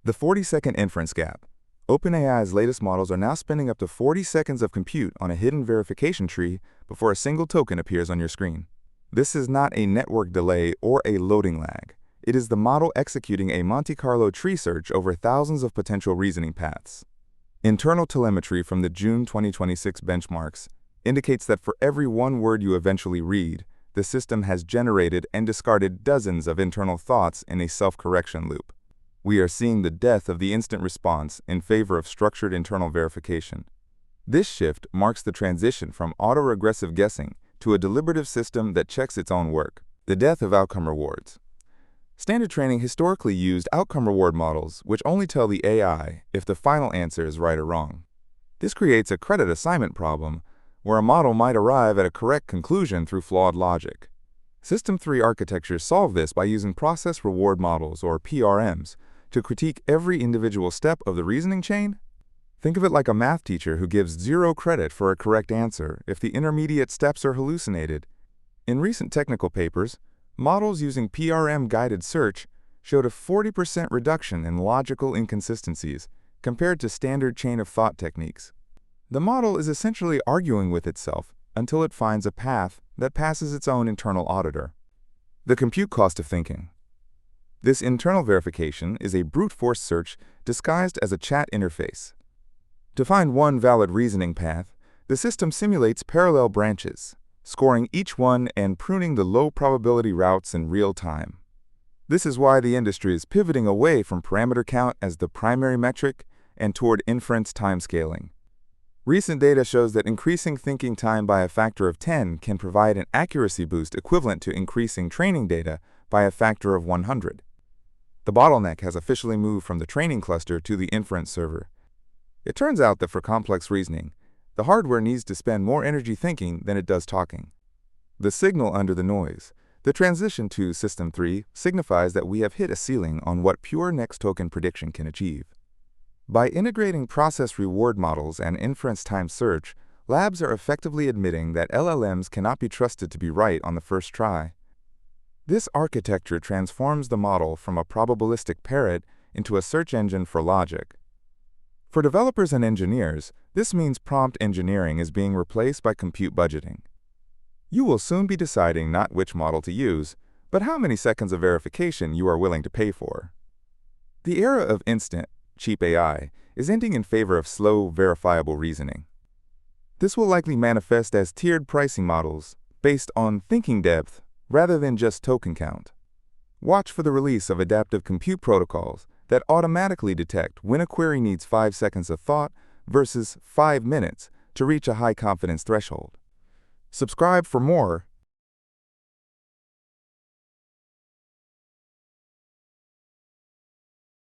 The 40-second inference gap. OpenAI's latest models are now spending up to 40 seconds of compute on a hidden verification tree before a single token appears on your screen. This is not a network delay or a loading lag. It is the model executing a Monte Carlo tree search over thousands of potential reasoning paths. Internal telemetry from the June 2026 benchmarks indicates that for every one word you eventually read, the system has generated and discarded dozens of internal thoughts in a self-correction loop. We are seeing the death of the instant response in favor of structured internal verification. This shift marks the transition from auto-regressive guessing to a deliberative system that checks its own work. The death of outcome rewards. Standard training historically used outcome reward models which only tell the AI if the final answer is right or wrong. This creates a credit assignment problem where a model might arrive at a correct conclusion through flawed logic. System 3 architectures solve this by using process reward models, or PRMs, to critique every individual step of the reasoning chain. Think of it like a math teacher who gives 0 credit for a correct answer if the intermediate steps are hallucinated. In recent technical papers, models using PRM-guided search showed a 40% reduction in logical inconsistencies compared to standard chain-of-thought techniques. The model is essentially arguing with itself until it finds a path that passes its own internal auditor. The compute cost of thinking. This internal verification is a brute force search disguised as a chat interface. To find one valid reasoning path, the system simulates parallel branches, scoring each one and pruning the low-probability routes in real time. This is why the industry is pivoting away from parameter count as the primary metric and toward inference-time scaling. Recent data shows that increasing thinking time by a factor of 10 can provide an accuracy boost equivalent to increasing training data by a factor of 100. The bottleneck has officially moved from the training cluster to the inference server. It turns out that for complex reasoning, the hardware needs to spend more energy thinking than it does talking. The signal under the noise. The transition to System 3 signifies that we have hit a ceiling on what pure next token prediction can achieve. By integrating process reward models and inference-time search, labs are effectively admitting that LLMs cannot be trusted to be right on the first try. This architecture transforms the model from a probabilistic parrot into a search engine for logic. For developers and engineers, this means prompt engineering is being replaced by compute budgeting. You will soon be deciding not which model to use, but how many seconds of verification you are willing to pay for. The era of instant, cheap AI is ending in favor of slow, verifiable reasoning. This will likely manifest as tiered pricing models based on thinking depth rather than just token count. Watch for the release of adaptive compute protocols that automatically detect when a query needs 5 seconds of thought versus 5 minutes to reach a high confidence threshold. Subscribe for more